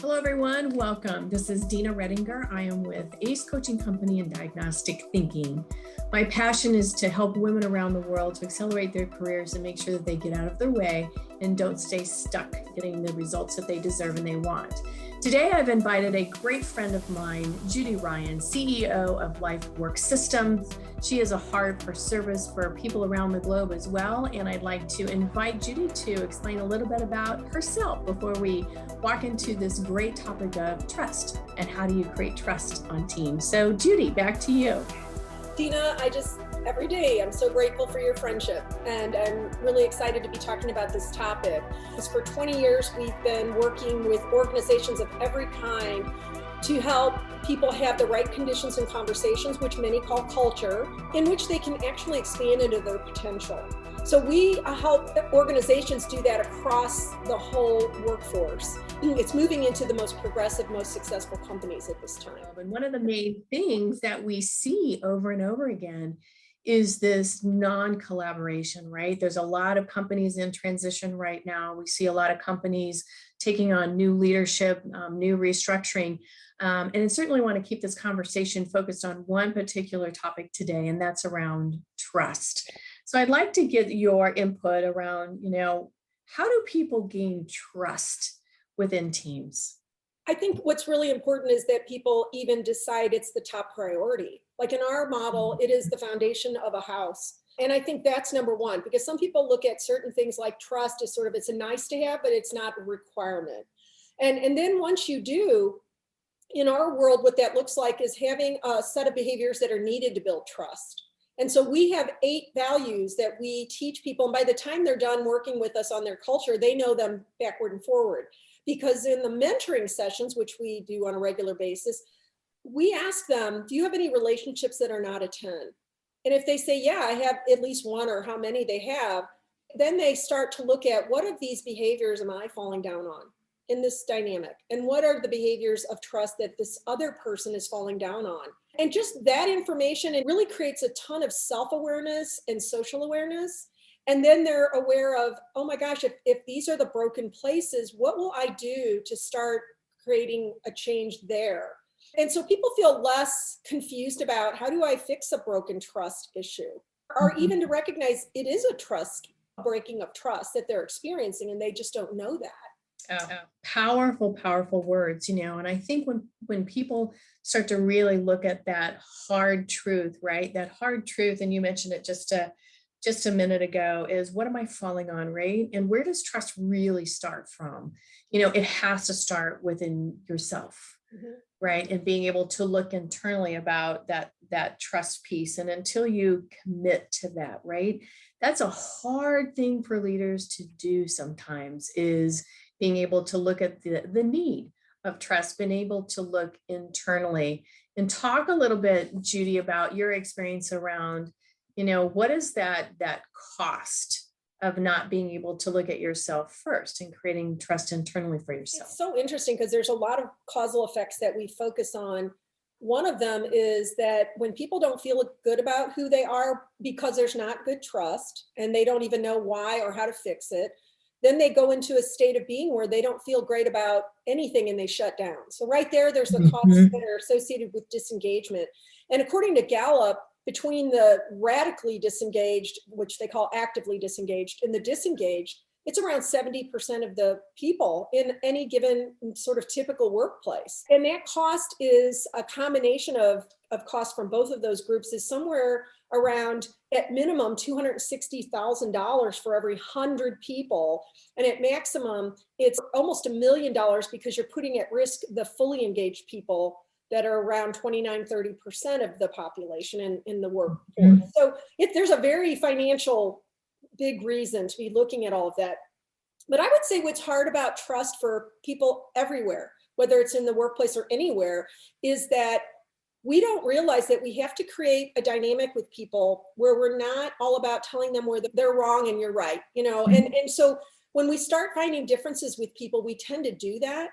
Hello, everyone. Welcome. This is Dina Redinger. I am with ACE Coaching Company and Diagnostic Thinking. My passion is to help women around the world to accelerate their careers and make sure that they get out of their way and don't stay stuck getting the results that they deserve and they want. Today, I've invited a great friend of mine, Judy Ryan, CEO of Lifework Systems. She has a heart for service for people around the globe as well. And I'd like to invite Judy to explain a little bit about herself before we walk into this great topic of trust and how do you create trust on teams. So Judy, back to you. Dina, every day, I'm so grateful for your friendship, and I'm really excited to be talking about this topic. Because for 20 years, we've been working with organizations of every kind to help people have the right conditions and conversations, which many call culture, in which they can actually expand into their potential. So we help organizations do that across the whole workforce. It's moving into the most progressive, most successful companies at this time. And one of the main things that we see over and over again is this non-collaboration, right? There's a lot of companies in transition right now. We see a lot of companies taking on new leadership, new restructuring. And I certainly want to keep this conversation focused on one particular topic today, and that's around trust. So I'd like to get your input around, how do people gain trust within teams? I think what's really important is that people even decide it's the top priority. Like in our model, it is the foundation of a house. And I think that's number one, because some people look at certain things like trust as it's a nice to have, but it's not a requirement. And then once you do, in our world, what that looks like is having a set of behaviors that are needed to build trust. And so we have 8 values that we teach people. And by the time they're done working with us on their culture, they know them backward and forward. Because in the mentoring sessions, which we do on a regular basis, we ask them, do you have any relationships that are not a 10? And if they say, yeah, I have at least one, or how many they have, then they start to look at what of these behaviors am I falling down on in this dynamic? And what are the behaviors of trust that this other person is falling down on? And just that information, it really creates a ton of self-awareness and social awareness. And then they're aware of, oh my gosh, if these are the broken places, what will I do to start creating a change there? And so people feel less confused about how do I fix a broken trust issue, or even to recognize it is a breaking of trust that they're experiencing, and they just don't know that. Oh, powerful, powerful words, and I think when people start to really look at that hard truth, right? That hard truth, and you mentioned it just a minute ago, is what am I falling on, right? And where does trust really start from? It has to start within yourself, right? And being able to look internally about that trust piece. And until you commit to that, right? That's a hard thing for leaders to do sometimes, is being able to look at the need of trust, being able to look internally. And talk a little bit, Judy, about your experience around, what is that cost of not being able to look at yourself first and creating trust internally for yourself? It's so interesting because there's a lot of causal effects that we focus on. One of them is that when people don't feel good about who they are because there's not good trust and they don't even know why or how to fix it, then they go into a state of being where they don't feel great about anything and they shut down. So right there's the costs that are associated with disengagement. And according to Gallup, between the radically disengaged, which they call actively disengaged, and the disengaged, it's around 70% of the people in any given sort of typical workplace. And that cost is a combination of costs from both of those groups, is somewhere around, at minimum, $260,000 for every 100 people. And at maximum, it's almost $1 million, because you're putting at risk the fully engaged people that are around 29-30% of the population in the workforce. So there's a very financial big reason to be looking at all of that. But I would say what's hard about trust for people everywhere, whether it's in the workplace or anywhere, is that we don't realize that we have to create a dynamic with people where we're not all about telling them where they're wrong and you're right, and so when we start finding differences with people, we tend to do that.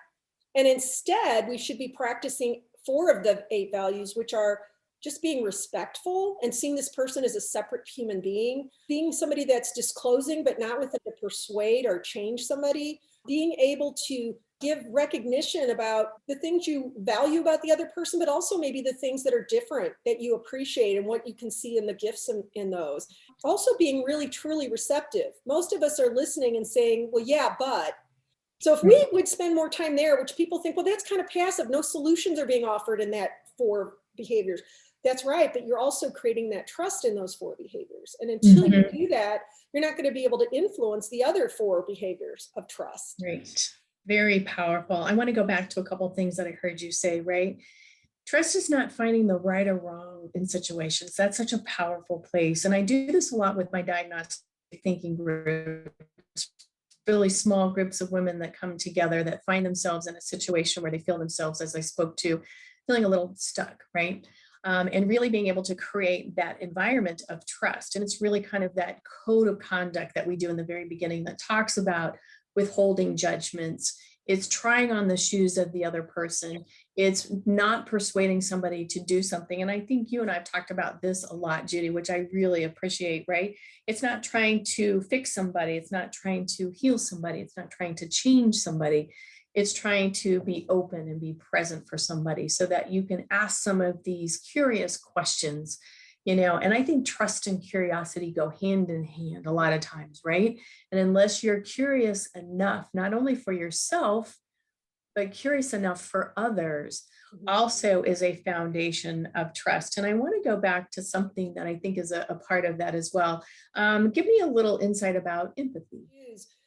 And instead, we should be practicing 4 of the 8 values, which are just being respectful and seeing this person as a separate human being, being somebody that's disclosing, but not within to persuade or change somebody, being able to give recognition about the things you value about the other person, but also maybe the things that are different that you appreciate and what you can see in the gifts in those. Also being really, truly receptive. Most of us are listening and saying, well, yeah, but. So if we would spend more time there, which people think, well, that's kind of passive. No solutions are being offered in that 4 behaviors. That's right. But you're also creating that trust in those 4 behaviors. And until you do that, you're not going to be able to influence the other 4 behaviors of trust. Great. Very powerful. I want to go back to a couple of things that I heard you say, right? Trust is not finding the right or wrong in situations. That's such a powerful place. And I do this a lot with my diagnostic thinking groups, really small groups of women that come together that find themselves in a situation where they feel themselves, as I spoke to, feeling a little stuck, right? And really being able to create that environment of trust. And it's really kind of that code of conduct that we do in the very beginning that talks about withholding judgments. It's trying on the shoes of the other person. It's not persuading somebody to do something. And I think you and I've talked about this a lot, Judy, which I really appreciate, right? It's not trying to fix somebody. It's not trying to heal somebody. It's not trying to change somebody. It's trying to be open and be present for somebody so that you can ask some of these curious questions, and I think trust and curiosity go hand in hand a lot of times, right? And unless you're curious enough, not only for yourself, but curious enough for others, also is a foundation of trust. And I want to go back to something that I think is a part of that as well. Give me a little insight about empathy.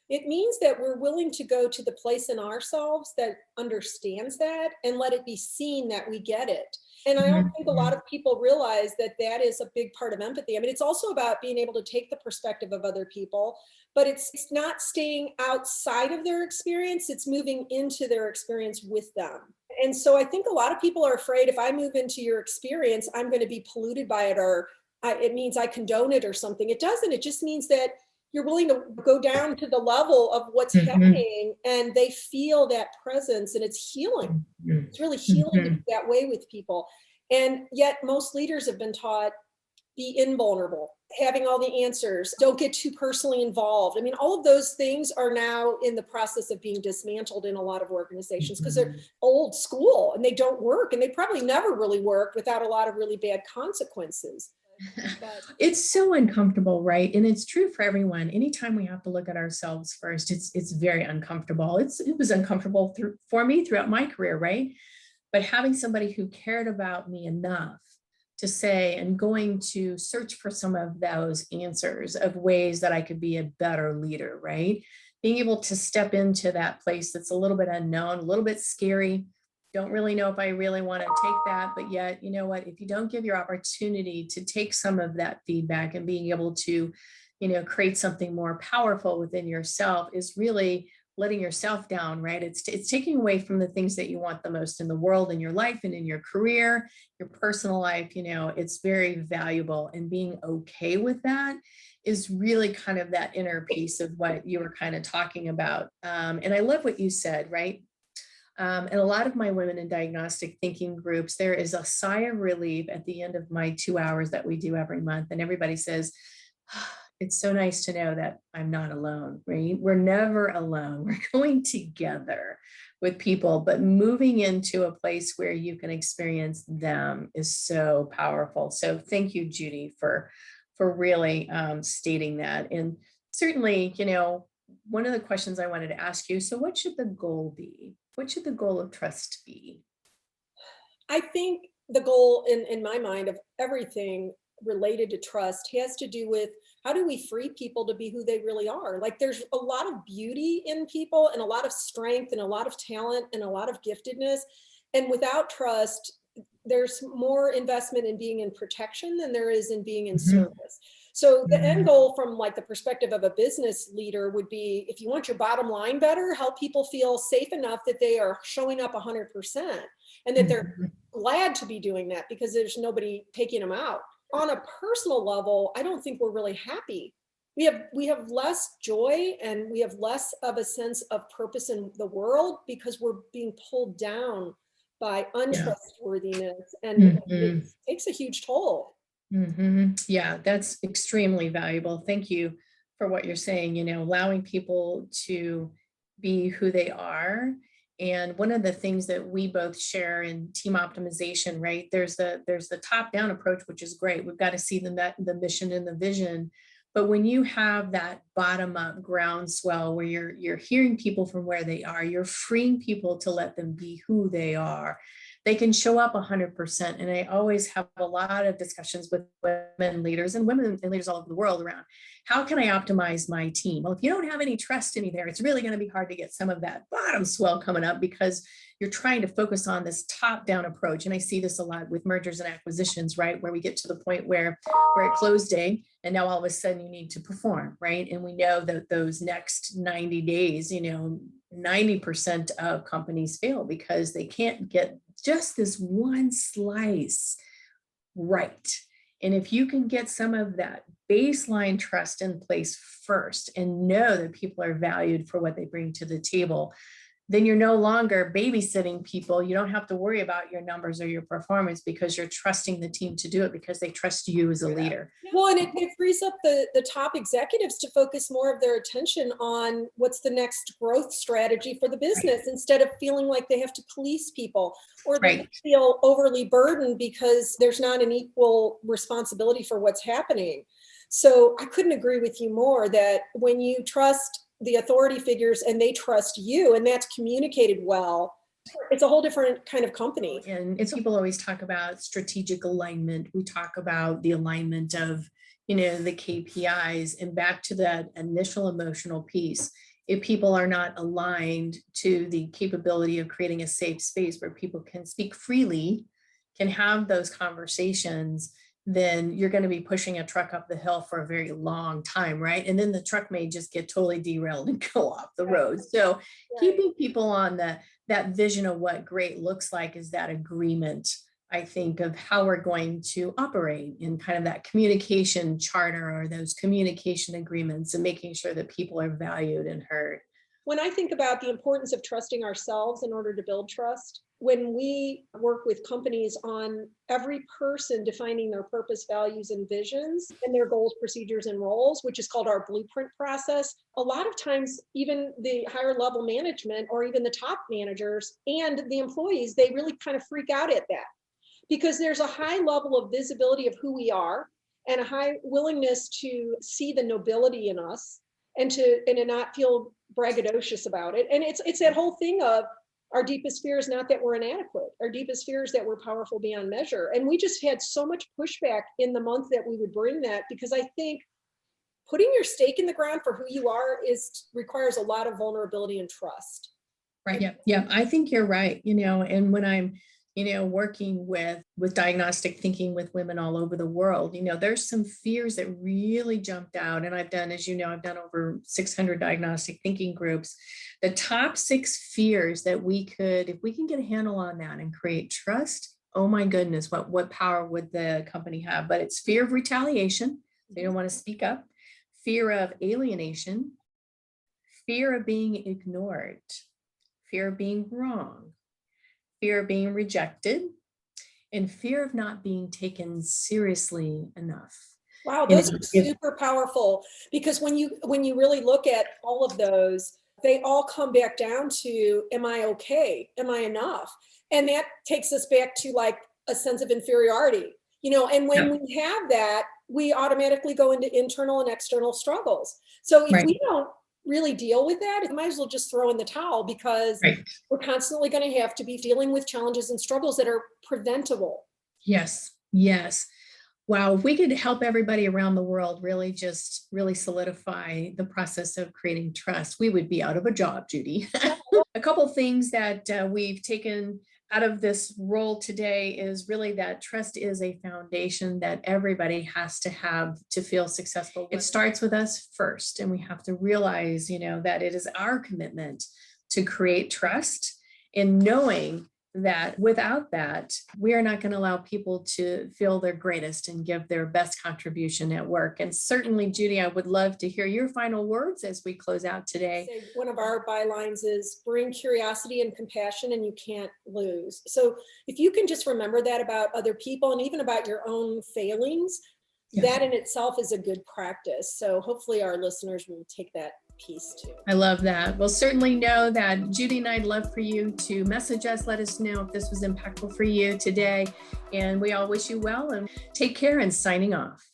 It means that we're willing to go to the place in ourselves that understands that and let it be seen that we get it. And I don't think a lot of people realize that that is a big part of empathy. I mean, it's also about being able to take the perspective of other people, but it's not staying outside of their experience. It's moving into their experience with them. And so I think a lot of people are afraid if I move into your experience, I'm going to be polluted by it, or it means I condone it or something. It doesn't. It just means that you're willing to go down to the level of what's happening, and they feel that presence, and it's healing. It's really healing to be that way with people. And yet most leaders have been taught, be invulnerable, having all the answers, don't get too personally involved. I mean, all of those things are now in the process of being dismantled in a lot of organizations because they're old school and they don't work, and they probably never really worked without a lot of really bad consequences. It's so uncomfortable, right? And it's true for everyone. Anytime we have to look at ourselves first, it's very uncomfortable. It was uncomfortable for me throughout my career, right? But having somebody who cared about me enough to say, and going to search for some of those answers of ways that I could be a better leader, right? Being able to step into that place that's a little bit unknown, a little bit scary. Don't really know if I really want to take that, but yet, you know what, if you don't give your opportunity to take some of that feedback and being able to, create something more powerful within yourself is really letting yourself down, right? It's taking away from the things that you want the most in the world, in your life and in your career, your personal life. It's very valuable, and being okay with that is really kind of that inner piece of what you were kind of talking about. And I love what you said, right? And a lot of my women in diagnostic thinking groups, there is a sigh of relief at the end of my 2 hours that we do every month. And everybody says, it's so nice to know that I'm not alone, right? We're never alone. We're going together with people, but moving into a place where you can experience them is so powerful. So thank you, Judy, for really stating that. And certainly, one of the questions I wanted to ask you, so what should the goal be? What should the goal of trust be? I think the goal in my mind of everything related to trust has to do with how do we free people to be who they really are? Like there's a lot of beauty in people and a lot of strength and a lot of talent and a lot of giftedness. And without trust, there's more investment in being in protection than there is in being in service. So the end goal from like the perspective of a business leader would be, if you want your bottom line better, help people feel safe enough that they are showing up 100% and that they're glad to be doing that because there's nobody taking them out. On a personal level, I don't think we're really happy. We have less joy and we have less of a sense of purpose in the world because we're being pulled down by untrustworthiness, and it takes a huge toll. Yeah, that's extremely valuable. Thank you for what you're saying, allowing people to be who they are And one of the things that we both share in team optimization, right? There's the top down approach, which is great. We've got to see the mission and the vision. But when you have that bottom up groundswell where you're hearing people from where they are, you're freeing people to let them be who they are. They can show up 100%. And I always have a lot of discussions with women leaders and women and leaders all over the world around how can I optimize my team? Well, if you don't have any trust in you there, it's really going to be hard to get some of that bottom swell coming up because you're trying to focus on this top-down approach. And I see this a lot with mergers and acquisitions, right? Where we get to the point where we're at close day and now all of a sudden you need to perform, right? And we know that those next 90 days, 90% of companies fail because they can't get just this one slice right. And if you can get some of that baseline trust in place first and know that people are valued for what they bring to the table, then you're no longer babysitting people. You don't have to worry about your numbers or your performance because you're trusting the team to do it because they trust you as a leader. Well, and it frees up the top executives to focus more of their attention on what's the next growth strategy for the business instead of feeling like they have to police people or they feel overly burdened because there's not an equal responsibility for what's happening. So I couldn't agree with you more that when you trust the authority figures and they trust you and that's communicated well, it's a whole different kind of company. And it's people always talk about strategic alignment. We talk about the alignment of, the KPIs and back to that initial emotional piece. If people are not aligned to the capability of creating a safe space where people can speak freely, can have those conversations, then you're going to be pushing a truck up the hill for a very long time, right? And then the truck may just get totally derailed and go off the road. So keeping people on that vision of what great looks like is that agreement, I think, of how we're going to operate in kind of that communication charter or those communication agreements and making sure that people are valued and heard. When I think about the importance of trusting ourselves in order to build trust, when we work with companies on every person defining their purpose, values, and visions and their goals, procedures, and roles, which is called our blueprint process, a lot of times even the higher level management or even the top managers and the employees, they really kind of freak out at that because there's a high level of visibility of who we are and a high willingness to see the nobility in us and to not feel braggadocious about it. And it's that whole thing of our deepest fear is not that we're inadequate. Our deepest fear is that we're powerful beyond measure. And we just had so much pushback in the month that we would bring that because I think putting your stake in the ground for who you are requires a lot of vulnerability and trust. Right. Yeah. I think you're right. And when I'm, working with diagnostic thinking with women all over the world, there's some fears that really jumped out. And I've done, as you know, I've done over 600 diagnostic thinking groups. The top 6 fears that if we can get a handle on that and create trust, oh my goodness, what power would the company have? But it's fear of retaliation. They don't want to speak up. Fear of alienation, fear of being ignored, fear of being wrong, fear of being rejected, and fear of not being taken seriously enough. Wow, those are super powerful because when you really look at all of those, they all come back down to, am I okay? Am I enough? And that takes us back to like a sense of inferiority, and when we have that, we automatically go into internal and external struggles. So if we don't really deal with that, it might as well just throw in the towel because we're constantly going to have to be dealing with challenges and struggles that are preventable. Yes. Wow, if we could help everybody around the world really solidify the process of creating trust, we would be out of a job, Judy. A couple of things that we've taken out of this role today is really that trust is a foundation that everybody has to have to feel successful. It starts with us first, and we have to realize, that it is our commitment to create trust in knowing that without that, we are not going to allow people to feel their greatest and give their best contribution at work. And certainly, Judy, I would love to hear your final words as we close out today. One of our bylines is bring curiosity and compassion and you can't lose. So if you can just remember that about other people and even about your own failings, that in itself is a good practice. So hopefully our listeners will take that piece too. I love that. Well, certainly know that Judy and I'd love for you to message us. Let us know if this was impactful for you today. And we all wish you well and take care, and signing off.